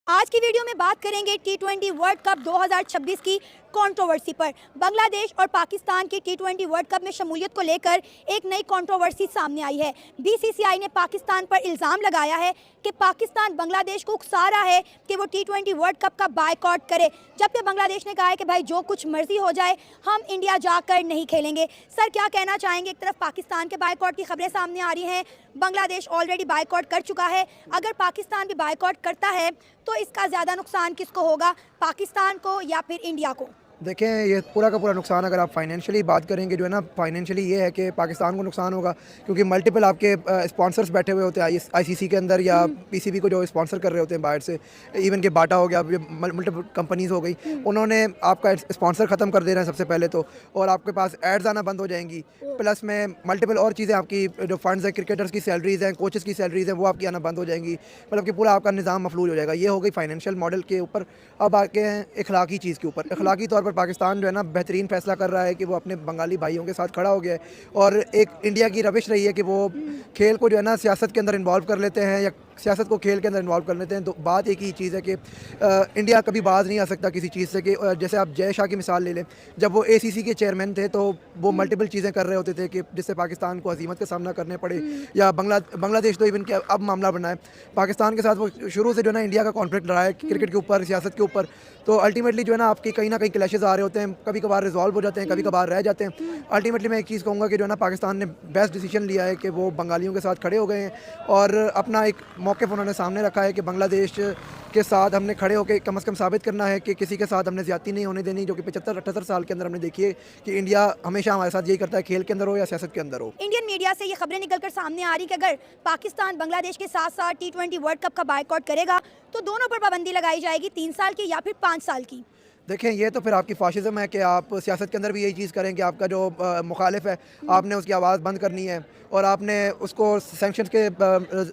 आज की वीडियो में बात करेंगे टी20 वर्ल्ड कप 2026 की कंट्रोवर्सी पर। बांग्लादेश और पाकिस्तान की टी20 वर्ल्ड कप में शमूलियत को लेकर एक नई कंट्रोवर्सी सामने आई है। बीसीसीआई ने पाकिस्तान पर इल्ज़ाम लगाया है कि पाकिस्तान बांग्लादेश को उकसा रहा है कि वो टी20 वर्ल्ड कप का बायकॉट करे, जबकि बांग्लादेश ने कहा है कि भाई जो कुछ मर्जी हो जाए हम इंडिया जाकर नहीं खेलेंगे। सर क्या कहना चाहेंगे? एक तरफ पाकिस्तान के बायकॉट की खबरें सामने आ रही हैं, बांग्लादेश ऑलरेडी बायकॉट कर चुका है। अगर पाकिस्तान भी बायकॉट करता है तो इसका ज़्यादा नुकसान किसको होगा, पाकिस्तान को या फिर इंडिया को? देखें, ये पूरा का पूरा नुकसान अगर आप फाइनेंशियली बात करेंगे जो है ना, फाइनेंशियली ये है कि पाकिस्तान को नुकसान होगा, क्योंकि मल्टीपल आपके स्पॉन्सर्स बैठे हुए होते हैं आईसीसी के अंदर या पीसीबी को जो स्पॉन्सर कर रहे होते हैं बाहर से। इवन के बाटा हो गया, मल्टीपल कंपनीज हो गई, उन्होंने आपका स्पॉन्सर ख़त्म कर देना है सबसे पहले तो, और आपके पास एड्स आना बंद हो जाएंगी। प्लस में मल्टीपल और चीज़ें, आपकी जो फंड्स हैं, क्रिकेटर्स की सैलरीज़ हैं, कोचेज़ की सैलरीज़ हैं, वो आपकी आना बंद हो जाएंगी। मतलब कि पूरा आपका निज़ाम मफलूज हो जाएगा। ये हो गई फाइनेंशियल मॉडल के ऊपर। अब आके हैं इखलाकी चीज़ के ऊपर। इखलाकी तौर पर पाकिस्तान जो है ना बेहतरीन फैसला कर रहा है कि वो अपने बंगाली भाइयों के साथ खड़ा हो गया है, और एक इंडिया की रविश रही है कि वो खेल को जो है ना सियासत के अंदर इन्वॉल्व कर लेते हैं या सियासत को खेल के अंदर इन्वॉल्व कर लेते हैं। तो बात एक ही चीज़ है कि इंडिया कभी बाज नहीं आ सकता किसी चीज़ से। कि जैसे आप जय शाह की मिसाल ले लें, जब वो एसीसी के चेयरमैन थे तो वो मल्टीपल चीज़ें कर रहे होते थे कि जिससे पाकिस्तान को हज़ीमत का सामना करने पड़े, या बांग्लादेश तो इवन के अब मामला बना है पाकिस्तान के साथ। वो शुरू से जो है ना इंडिया का कॉन्फ्लिक्ट रहा है क्रिकेट के ऊपर, सियासत के ऊपर। तो अल्टीमेटली जो है ना आपकी कहीं ना कहीं क्लैशेस आ रहे होते हैं, कभी कभार रिजॉल्व हो जाते हैं, कभी कभार रह जाते हैं। अल्टीमेटली मैं एक चीज़ कहूँगा कि जो है ना पाकिस्तान ने बेस्ट डिसीजन लिया है कि वो बंगालियों के साथ खड़े हो गए हैं, और अपना एक मौक़िफ़ उन्होंने सामने रखा है कि बांग्लादेश के साथ हमने खड़े होकर कम से कम साबित करना है कि किसी के साथ हमने ज़्यादती नहीं होने देनी, जो कि 75-78 साल के अंदर हमने देखी है कि इंडिया हमेशा हमारे साथ यही करता है, खेल के अंदर हो या सियासत के अंदर हो। इंडियन मीडिया से ये खबरें निकलकर सामने आ रही कि अगर पाकिस्तान बांग्लादेश के साथ साथ टी20 वर्ल्ड कप का बायकॉट करेगा तो दोनों पर पाबंदी लगाई जाएगी 3 साल की या फिर 5 साल की। देखें, ये तो फिर आपकी फाशिज़म है कि आप सियासत के अंदर भी यही चीज़ करें कि आपका जो मुखालिफ है आपने उसकी आवाज़ बंद करनी है, और आपने उसको सैंक्शंस के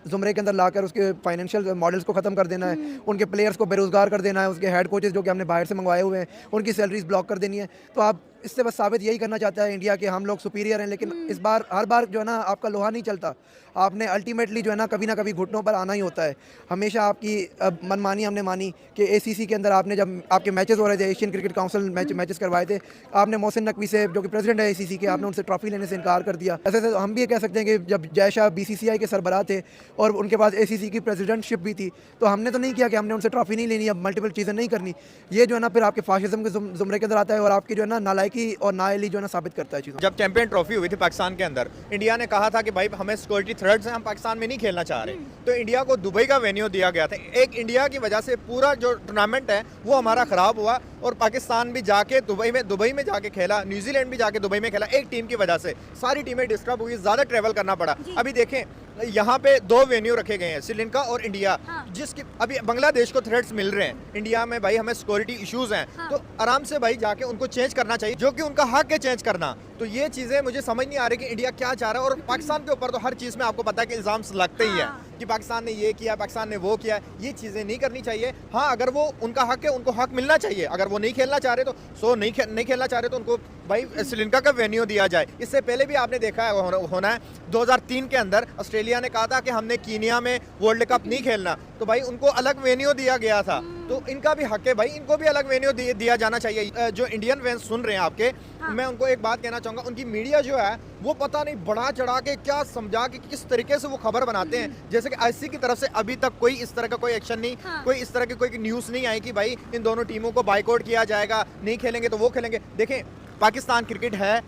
ज़ुमरे के अंदर लाकर उसके फाइनेंशियल मॉडल्स को ख़त्म कर देना है, उनके प्लेयर्स को बेरोज़गार कर देना है, उसके हेड कोचेस जो कि हमने बाहर से मंगवाए हुए हैं उनकी सैलरीज ब्लॉक कर देनी है। तो आप इससे बस साबित यही करना चाहता है इंडिया कि हम लोग सुपीरियर हैं। लेकिन इस बार हर बार जो है ना आपका लोहा नहीं चलता। आपने अल्टीमेटली जो है ना कभी घुटनों पर आना ही होता है। हमेशा आपकी मनमानी हमने मानी कि एसीसी के अंदर आपने जब आपके मैचेस हो रहे थे, एशियन क्रिकेट काउंसिल मैचेस करवाए थे, आपने मोहसिन नकवी से जो कि प्रेसिडेंट है एसीसी के, आपने उनसे ट्रॉफी लेने से इनकार कर दिया। ऐसे हम भी ये कह सकते हैं कि जब जय शाह बीसीसीआई के सरबराह थे और उनके पास एसीसी की प्रेसिडेंटशिप भी थी, तो हमने तो नहीं किया कि हमने उनसे ट्रॉफी नहीं लेनी, अब मल्टीपल चीज़ें नहीं करनी। ये जो है ना फिर आपके फाशिज्म के ज़ुमरे के अंदर आता है, और आपकी जो है ना नालायकी और नाअहली जो है ना साबित करता है चीज़ों। जब चैंपियन ट्रॉफी हुई थी पाकिस्तान के अंदर, इंडिया ने कहा था कि भाई हमें सिक्योरिटी थ्रेट्स हैं, हम पाकिस्तान में नहीं खेलना चाह रहे। तो इंडिया को दुबई का वेन्यू दिया गया था। एक इंडिया की वजह से पूरा जो टूर्नामेंट है वो हमारा खराब हुआ, और पाकिस्तान भी जाके दुबई में जाके खेला, न्यूजीलैंड भी जाके दुबई में खेला। एक टीम की वजह से सारी टीमें डिस्टर्ब हुई, ज़्यादा ट्रेवल करना पड़ा। अभी देखें यहाँ पे 2 वेन्यू रखे गए हैं, श्रीलंका और इंडिया। जिसकी अभी बांग्लादेश को थ्रेट्स मिल रहे हैं इंडिया में, भाई हमें सिक्योरिटी इश्यूज हैं, तो आराम से भाई जाके उनको चेंज करना चाहिए, जो कि उनका हक है चेंज करना। तो ये चीज़ें मुझे समझ नहीं आ रही कि इंडिया क्या चाह रहा है। और पाकिस्तान के ऊपर तो हर चीज़ में आपको पता है कि इल्ज़ाम लगते ही है कि पाकिस्तान ने ये किया, पाकिस्तान ने वो किया। ये चीज़ें नहीं करनी चाहिए। हाँ, अगर वो उनका हक है, उनको हक मिलना चाहिए। अगर वो नहीं खेलना चाह रहे तो नहीं खेलना चाह रहे तो उनको भाई श्रीलंका का वेन्यू दिया जाए। इससे पहले भी आपने देखा है होना है 2003 के अंदर ऑस्ट्रेलिया ने कहा था कि हमने कीनिया में वर्ल्ड कप नहीं खेलना, तो भाई उनको अलग वेन्यू दिया गया था। तो इनका भी हक है भाई, इनको भी अलग वेन्यू दिया जाना चाहिए। जो इंडियन फैंस सुन रहे हैं आपके, मैं उनको एक बात कहना चाहूँगा, उनकी मीडिया जो है वो पता नहीं बढ़ा चढ़ा के क्या समझा के किस तरीके से वो खबर बनाते हैं, जैसे कि आईसीसी की तरफ से अभी तक कोई इस तरह का कोई एक्शन नहीं, कोई इस तरह की कोई न्यूज़ नहीं आई कि भाई इन दोनों टीमों को बाइकआउट किया जाएगा, नहीं खेलेंगे तो वो खेलेंगे। देखें, पाकिस्तान क्रिकेट है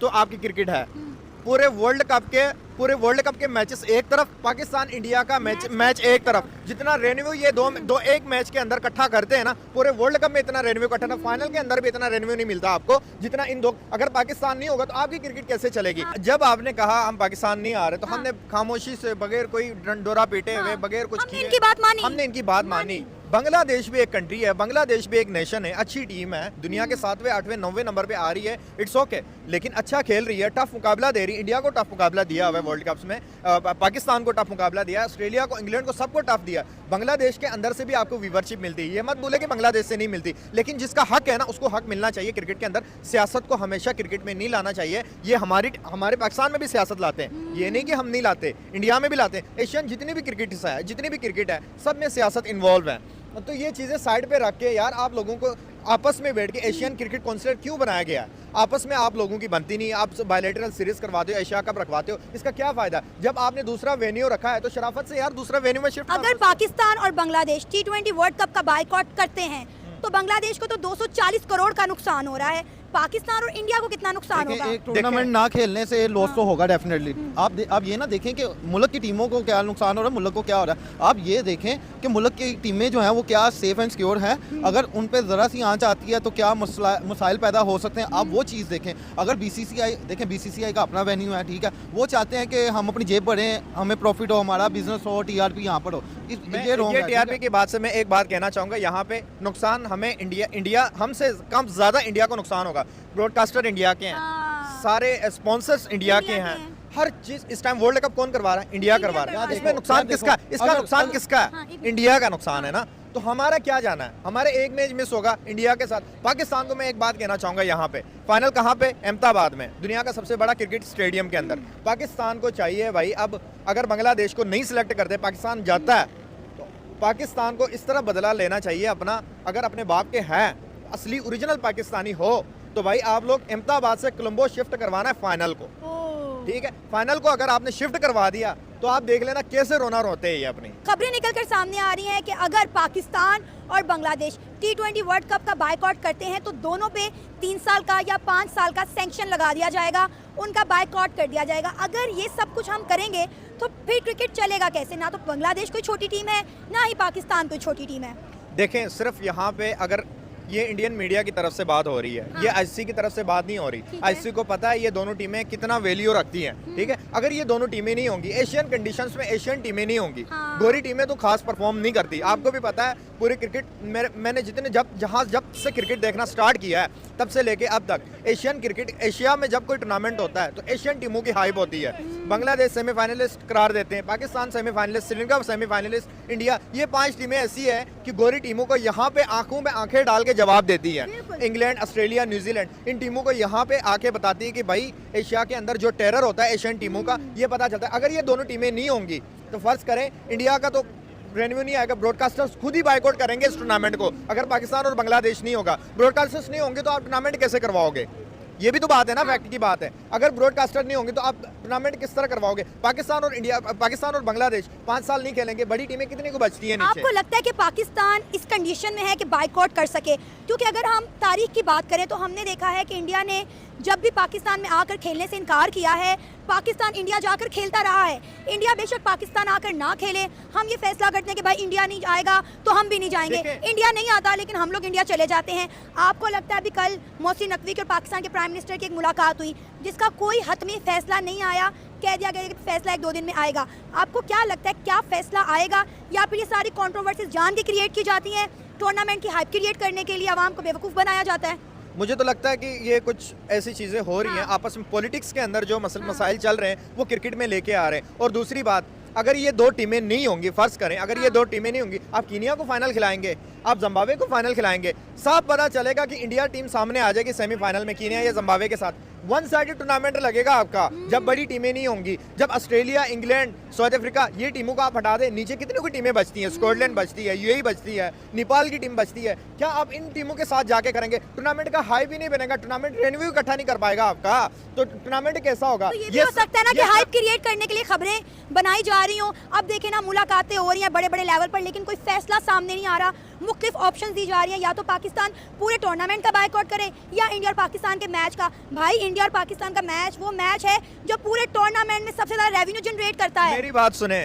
तो आपकी क्रिकेट है। पूरे वर्ल्ड कप के मैचेस एक तरफ, पाकिस्तान इंडिया का मैच एक तरफ। जितना रेवेन्यू ये दो एक मैच के अंदर इकट्ठा करते हैं ना, पूरे वर्ल्ड कप में इतना रेवेन्यू इकट्ठा, फाइनल के अंदर भी इतना रेवेन्यू नहीं मिलता आपको जितना इन दो। अगर पाकिस्तान नहीं होगा तो आपकी क्रिकेट कैसे चलेगी? जब आपने कहा हम पाकिस्तान नहीं आ रहे, तो हमने खामोशी से, बगैर कोई डंडोरा पीटे हुए, बगैर कुछ किए हमने इनकी बात मानी। बांग्लादेश भी एक कंट्री है, बांग्लादेश भी एक नेशन है, अच्छी टीम है, दुनिया के 7वें 8वें 9वें नंबर पे आ रही है, इट्स ओके, लेकिन अच्छा खेल रही है, टफ मुकाबला दे रही है। इंडिया को टफ मुकाबला दिया हुआ है वर्ल्ड कप्स में, पाकिस्तान को टफ मुकाबला दिया, ऑस्ट्रेलिया को, इंग्लैंड को, सबको टफ दिया। बांग्लादेश के अंदर से भी आपको व्यूवरशिप मिलती है, ये मत बोले कि बांग्लादेश से नहीं मिलती, लेकिन जिसका हक है ना उसको हक मिलना चाहिए क्रिकेट के अंदर। सियासत को हमेशा क्रिकेट में नहीं लाना चाहिए। ये हमारे पाकिस्तान में भी सियासत लाते हैं, ये नहीं कि हम नहीं लाते, इंडिया में भी लाते हैं। एशियन जितनी भी क्रिकेट है, सब में सियासत इन्वॉल्व है। तो ये चीज़ें साइड पे रख के यार आप लोगों को आपस में बैठ के एशियन क्रिकेट काउंसिल क्यों बनाया गया है? आपस में आप लोगों की बनती नहीं, आप बायलैटरल सीरीज करवाते हो, एशिया कप रखवाते हो, इसका क्या फायदा? जब आपने दूसरा वेन्यू रखा है तो शराफत से यार दूसरा वेन्यू में शिफ्ट अगर पाकिस्तान और बांग्लादेश T20 वर्ल्ड कप का बायकॉट करते हैं तो बांग्लादेश को तो 240 करोड़ का नुकसान हो रहा है, पाकिस्तान और इंडिया को कितना नुकसान देखिए, होगा? एक टूर्नामेंट ना खेलने से लॉस तो होगा डेफिनेटली। आप ये ना देखें कि मुल्क की टीमों को क्या नुकसान हो रहा है, मुल्क को क्या हो रहा है। आप ये देखें कि मुल्क की टीमें जो हैं वो क्या सेफ एंड सिक्योर हैं। अगर उन पे ज़रा सी आंच आती है तो क्या मसाइल पैदा हो सकते हैं। आप वो चीज़ देखें। अगर BCCI देखें, BCCI का अपना वेन्यू है, ठीक है, वो चाहते हैं कि हम अपनी जेब भरें, हमें प्रॉफिट हो, हमारा बिजनेस हो, TRP यहाँ पर हो। ये रॉन्ग है। TRP की बात से मैं एक बात कहना चाहूँगा, यहाँ पे नुकसान हमें इंडिया हमसे कम ज़्यादा इंडिया को नुकसान होगा। ब्रॉडकास्टर इंडिया के हैं, सारे स्पॉन्सर्स इंडिया के हैं, हर चीज इस टाइम वर्ल्ड कप कौन करवा रहा है? इंडिया करवा रहा है। इसमें नुकसान किसका? इसका नुकसान किसका है? इंडिया का नुकसान है ना। तो हमारा क्या जाना है? हमारे एक मैच मिस होगा इंडिया के साथ। पाकिस्तान को मैं एक बात कहना चाहूंगा, यहाँ पे फाइनल कहाँ पे? अहमदाबाद में, दुनिया का सबसे बड़ा क्रिकेट स्टेडियम के अंदर। पाकिस्तान को चाहिए भाई, अब अगर बांग्लादेश को नहीं सिलेक्ट करते, पाकिस्तान जाता है, तो पाकिस्तान को इस तरह बदला लेना चाहिए अपना। अगर अपने बाप के हैं, असली ओरिजिनल पाकिस्तानी हो, तो भाई आप लोग अहमदाबाद से कोलंबो शिफ्ट करवाना है फाइनल को, ठीक है? फाइनल को अगर आपने शिफ्ट करवा दिया तो आप देख लेना कैसे रोना रोते हैं ये अपनी। खबरें निकलकर सामने आ रही हैं कि अगर पाकिस्तान और बांग्लादेश T20 वर्ल्ड कप का बायकॉट करते हैं तो दोनों पे 3 साल का या 5 साल का सैंक्शन लगा दिया जाएगा, उनका बायकॉट कर दिया जाएगा। अगर ये सब कुछ हम करेंगे तो फिर क्रिकेट चलेगा कैसे? ना तो बांग्लादेश कोई छोटी टीम है, ना ही पाकिस्तान कोई छोटी टीम है। देखें, सिर्फ यहाँ पे अगर ये इंडियन मीडिया की तरफ से बात हो रही है, ये ICC की तरफ से बात नहीं हो रही। ICC को पता है ये दोनों टीमें कितना वैल्यू रखती हैं, ठीक है? अगर ये दोनों टीमें नहीं होंगी, एशियन कंडीशंस में एशियन टीमें नहीं होंगी, गोरी टीमें तो खास परफॉर्म नहीं करती। आपको भी पता है, पूरी क्रिकेट मैंने जितने जब से क्रिकेट देखना स्टार्ट किया है तब से लेके अब तक एशियन क्रिकेट, एशिया में जब कोई टूर्नामेंट होता है तो एशियन टीमों की हाइप होती है। बांग्लादेश सेमीफाइनलिस्ट करार देते हैं, Pakistan semifinalist, Sri Lanka semifinalist, India, ये 5 टीमें ऐसी है कि गोरी टीमों को यहाँ पे आंखों में आंखें डाल के जवाब देती है। इंग्लैंड, ऑस्ट्रेलिया, न्यूजीलैंड, इन टीमों को यहाँ पे आके बताती है कि भाई एशिया के अंदर जो टेरर होता है एशियन टीमों का, ये पता चलता है। अगर ये दोनों टीमें नहीं होंगी तो फर्ज करें इंडिया का तो रेवेन्यू नहीं आएगा, ब्रॉडकास्टर्स खुद ही बायकॉट करेंगे इस टूर्नामेंट को। अगर पाकिस्तान और बांग्लादेश नहीं होगा, ब्रॉडकास्टर्स नहीं होंगे तो आप टूर्नामेंट कैसे करवाओगे? ये भी तो बात है ना, फैक्ट की बात है। अगर ब्रॉडकास्टर नहीं होंगे तो आप टूर्नामेंट किस तरह करवाओगे? पाकिस्तान और बांग्लादेश 5 साल नहीं खेलेंगे, बड़ी टीमें कितनी को बचती हैं नीचे? आपको लगता है कि पाकिस्तान इस कंडीशन में है कि बायकॉट कर सके? क्योंकि अगर हम तारीख की बात करें तो हमने देखा है कि इंडिया ने जब भी पाकिस्तान में आकर खेलने से इनकार किया है, पाकिस्तान इंडिया जाकर खेलता रहा है। इंडिया बेशक पाकिस्तान आकर ना खेले, हम ये फैसला करते हैं कि भाई इंडिया नहीं आएगा तो हम भी नहीं जाएंगे, इंडिया नहीं आता लेकिन हम लोग इंडिया चले जाते हैं। आपको लगता है अभी कल मोहसिन नकवी के और पाकिस्तान के प्राइम मिनिस्टर की एक मुलाकात हुई जिसका कोई हतमी फैसला नहीं आया, कह दिया गया कि फैसला 1-2 दिन में आएगा। आपको क्या लगता है क्या फैसला आएगा, या फिर ये सारी कंट्रोवर्सीज जान के क्रिएट की जाती हैं, टूर्नामेंट की हाइप क्रिएट करने के लिए आवाम को बेवकूफ़ बनाया जाता है? मुझे तो लगता है कि ये कुछ ऐसी चीज़ें हो रही हैं, आपस में पॉलिटिक्स के अंदर जो मसाइल चल रहे हैं वो क्रिकेट में लेके आ रहे हैं। और दूसरी बात, अगर ये 2 टीमें नहीं होंगी, फर्ज करें अगर ये 2 टीमें नहीं होंगी, आप कीनिया को फाइनल खिलाएंगे, आप जिम्बाब्वे को फाइनल खिलाएंगे, साफ पता चलेगा कि इंडिया टीम सामने आ जाएगी सेमीफाइनल में, कीनिया या जिम्बाब्वे के साथ। वन साइडेड टूर्नामेंट लगेगा आपका जब बड़ी टीमें नहीं होंगी। जब ऑस्ट्रेलिया, इंग्लैंड, साउथ अफ्रीका, ये टीमों को आप हटा दें, नीचे कितनी कोई टीमें बचती हैं? स्कॉटलैंड बचती है, UAE बचती है, नेपाल की टीम बचती है। क्या आप इन टीमों के साथ जाके करेंगे? टूर्नामेंट का हाइप ही नहीं बनेगा, टूर्नामेंट रेवेन्यू इकट्ठा नहीं कर पाएगा आपका, तो टूर्नामेंट कैसा होगा? तो ये भी हो सकता है ना कि हाइप क्रिएट करने के लिए खबरें बनाई जा रही हों। अब देखें ना, मुलाकातें हो रही हैं बड़े बड़े लेवल पर, लेकिन कोई फैसला सामने नहीं आ रहा। मुख्तलिफ ऑप्शन दी जा रही हैं, या तो पाकिस्तान पूरे टूर्नामेंट का बायकॉट करे या इंडिया और पाकिस्तान के मैच का। भाई इंडिया और पाकिस्तान का मैच वो मैच है जो पूरे टूर्नामेंट में सबसे ज्यादा रेवेन्यू जनरेट करता है। मेरी बात सुने,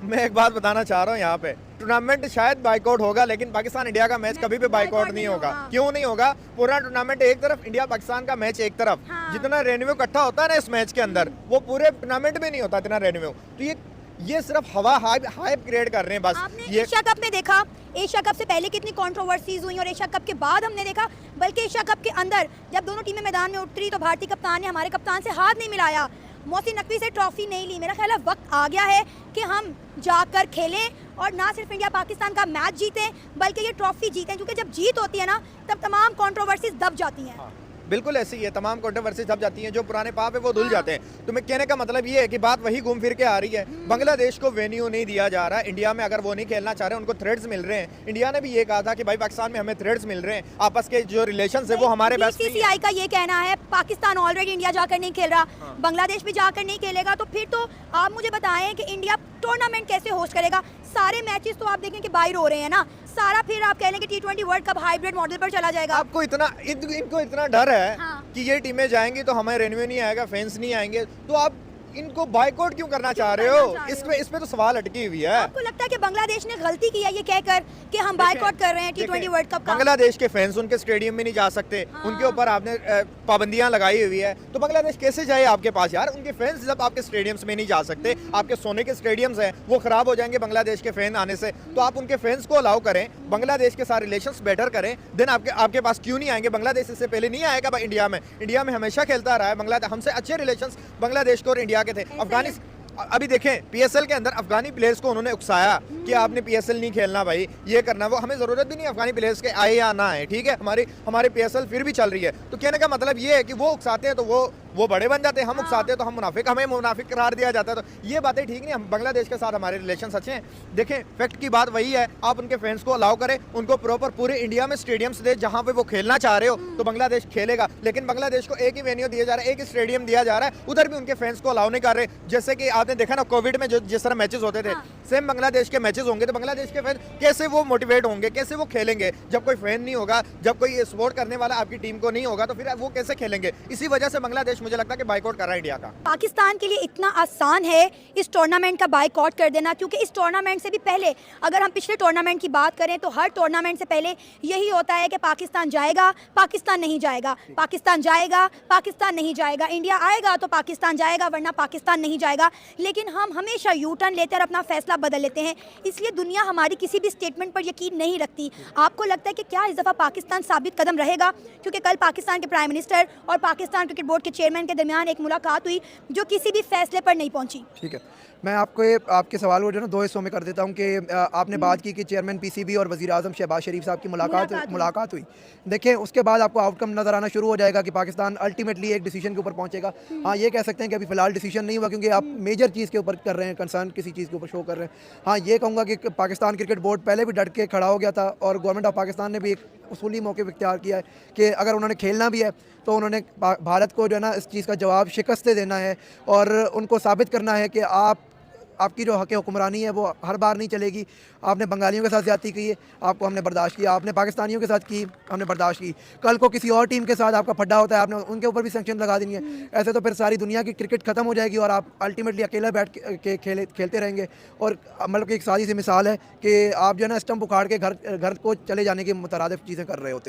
मैं एक बात बताना चाह रहा हूँ यहाँ पे, टूर्नामेंट शायद बायकॉट होगा लेकिन पाकिस्तान इंडिया का मैच कभी भी बायकॉट नहीं होगा। क्यों नहीं होगा? पूरा टूर्नामेंट एक तरफ, इंडिया पाकिस्तान का मैच एक तरफ, जितना रेवेन्यू इकट्ठा होता है ना इस मैच के अंदर, वो पूरे टूर्नामेंट में नहीं होता इतना रेवेन्यू। तो ये सिर्फ हवा हाइप क्रिएट कर रहे हैं बस। आपने एशिया कप में देखा, एशिया कप से पहले कितनी कंट्रोवर्सीज हुई और एशिया कप के बाद हमने देखा, बल्कि एशिया कप के अंदर जब दोनों टीमें मैदान में उतरी तो भारतीय कप्तान ने हमारे कप्तान से हाथ नहीं मिलाया, मोहसिन नकवी से ट्रॉफी नहीं ली। मेरा ख्याल है वक्त आ गया है कि हम जाकर खेलें और ना सिर्फ इंडिया पाकिस्तान का मैच जीतें बल्कि ये ट्रॉफी जीतें, क्योंकि जब जीत होती है ना तब तमाम कंट्रोवर्सीज दब जाती हैं। बिल्कुल ऐसी ही है, तमाम कंट्रोवर्सी छप जाती हैं, जो पुराने पाप है वो धुल जाते हैं। तो मैं कहने का मतलब ये है कि बात वही घूम फिर के आ रही है, बांग्लादेश को वेन्यू नहीं दिया जा रहा। इंडिया में अगर वो नहीं खेलना चाह रहे, उनको थ्रेड्स मिल रहे हैं। इंडिया ने भी ये कहा था कि भाई पाकिस्तान में हमें थ्रेड्स मिल रहे हैं, आपस के जो रिलेशन है वो हमारे बेस्ट नहीं है। बीसीसीआई का ये कहना है पाकिस्तान ऑलरेडी इंडिया जाकर नहीं खेल रहा, बांग्लादेश भी जाकर नहीं खेलेगा, तो फिर तो आप मुझे बताएं कि इंडिया टूर्नामेंट कैसे होस्ट करेगा? सारे मैचेस तो आप देखें कि बाहर हो रहे हैं ना, सारा फिर आप कह लें कि T20 world cup hybrid model पर चला जाएगा। आपको इनको इतना डर है हाँ। कि ये टीमें जाएंगी तो हमें रेवेन्यू नहीं आएगा, फैंस नहीं आएंगे, तो आप इनको बायकॉट क्यों करना चाह रहे हो? इस पे तो सवाल अटकी हुई है। आपको लगता है कि बांग्लादेश ने गलती की है ये कहकर कि हम बायकॉट कर रहे हैं T20 वर्ल्ड कप का? बांग्लादेश के फैंस उनके स्टेडियम में नहीं जा सकते, उनके ऊपर आपने पाबंदियां लगाई हुई है, तो बांग्लादेश कैसे जाए आपके पास यार? उनके फैंस जब आपके स्टेडियम्स में नहीं जा सकते, आपके सोने के स्टेडियम्स हैं वो खराब हो जाएंगे बांग्लादेश के फैन आने से, तो आप उनके फैंस को अलाउ करें, बांग्लादेश के साथ रिलेशंस बेटर करें, देन आपके पास क्यों नहीं आएंगे? बांग्लादेश इससे पहले नहीं आएगा इंडिया में हमेशा खेलता रहा है बांग्लादेश, हमसे अच्छे रिलेशंस बांग्लादेश को और इंडिया के थे। अफगानिस्तान अभी देखें पीएसएल के अंदर अफगानी प्लेयर्स को उन्होंने उकसाया कि आपने पीएसएल नहीं खेलना भाई, ये करना वो, हमें ज़रूरत भी नहीं अफगानी प्लेयर्स के आए या ना आए, ठीक है, हमारी पीएसएल फिर भी चल रही है। तो कहने का मतलब ये है कि वो उकसाते हैं तो वो बड़े बन जाते हैं, हम उकसाते हैं तो हम मुनाफिक, हमें मुनाफिक करार दिया जाता है, तो ये बातें ठीक नहीं। हम बांग्लादेश के साथ हमारे रिलेशन अच्छे हैं। देखें फैक्ट की बात वही है, आप उनके फैंस को अलाउ करें, उनको प्रॉपर पूरे इंडिया में स्टेडियम्स दे जहाँ पे वो खेलना चाह रहे हो, तो बांग्लादेश खेलेगा। लेकिन बांग्लादेश को एक ही वेन्यू दिया जा रहा है, एक ही स्टेडियम दिया जा रहा है, उधर भी उनके फैंस को अलाउ नहीं कर रहे। जैसे कि आपने देखा ना कोविड में जो जिस तरह मैचेस होते थे, सेम बांग्लादेश के मैचेस होंगे, तो बांग्लादेश के फैन कैसे वो मोटिवेट होंगे, कैसे वो खेलेंगे? जब कोई फैन नहीं होगा, जब कोई सपोर्ट करने वाला आपकी टीम को नहीं होगा, तो फिर वो कैसे खेलेंगे? इसी वजह से बांग्लादेश मुझे लगता है कि बाइकआउट कर रहा है इंडिया का। पाकिस्तान के लिए इतना आसान है इस टूर्नामेंट का बायकॉट कर देना, क्योंकि इस टूर्नामेंट से भी पहले अगर हम पिछले टूर्नामेंट की बात करें तो हर टूर्नामेंट से पहले यही होता है कि पाकिस्तान जाएगा, पाकिस्तान नहीं जाएगा, पाकिस्तान जाएगा, पाकिस्तान नहीं जाएगा, इंडिया आएगा तो पाकिस्तान जाएगा वरना पाकिस्तान नहीं जाएगा। लेकिन हम हमेशा यू टर्न लेते और अपना फैसला बदल लेते हैं, इसलिए दुनिया हमारी किसी भी स्टेटमेंट पर यकीन नहीं रखती। आपको लगता है कि क्या इस दफ़ा पाकिस्तान साबित कदम रहेगा? क्योंकि कल पाकिस्तान के प्राइम मिनिस्टर और पाकिस्तान क्रिकेट बोर्ड के चेयरमैन के दरमियान एक मुलाकात हुई जो किसी भी फैसले पर नहीं पहुंची। ठीक है, मैं आपके सवाल को जो है ना दो हिस्सों में कर देता हूँ कि आपने बात की कि चेयरमैन पीसीबी और वज़ीर आज़म शहबाज शरीफ साहब की मुलाकात हुई। देखें उसके बाद आपको आउटकम नज़र आना शुरू हो जाएगा कि पाकिस्तान अल्टीमेटली एक डिसीजन के ऊपर पहुँचेगा। हाँ, ये कह सकते हैं कि अभी फ़िलहाल डिसीजन नहीं हुआ क्योंकि आप मेजर चीज़ के ऊपर कर रहे हैं, कंसर्न किसी चीज़ के ऊपर शो कर रहे हैं। हाँ, ये कहूँगा कि पाकिस्तान क्रिकेट बोर्ड पहले भी डट के खड़ा हो गया था और गवर्नमेंट ऑफ पाकिस्तान ने भी एक उसूली मौके इख्तियार किया है कि अगर उन्होंने खेलना भी है तो उन्होंने भारत को जो है ना इस चीज़ का जवाब शिकस्त से देना है और उनको साबित करना है कि आपकी जो हक़ हुक्मरानी है वो हर बार नहीं चलेगी। आपने बंगालियों के साथ ज़्यादती की है, आपको हमने बर्दाश्त किया, आपने पाकिस्तानियों के साथ की, हमने बर्दाश्त की, कल को किसी और टीम के साथ आपका फड्डा होता है, आपने उनके ऊपर भी सैंक्शन लगा देनी है। ऐसे तो फिर सारी दुनिया की क्रिकेट ख़त्म हो जाएगी और आप अल्टीमेटली अकेला बैठ के खेलते रहेंगे। और मतलब कि एक सादी सी मिसाल है कि आप जो है ना स्टंप उखाड़ के घर को चले जाने की मुतरादिफ चीज़ें कर रहे होते हैं।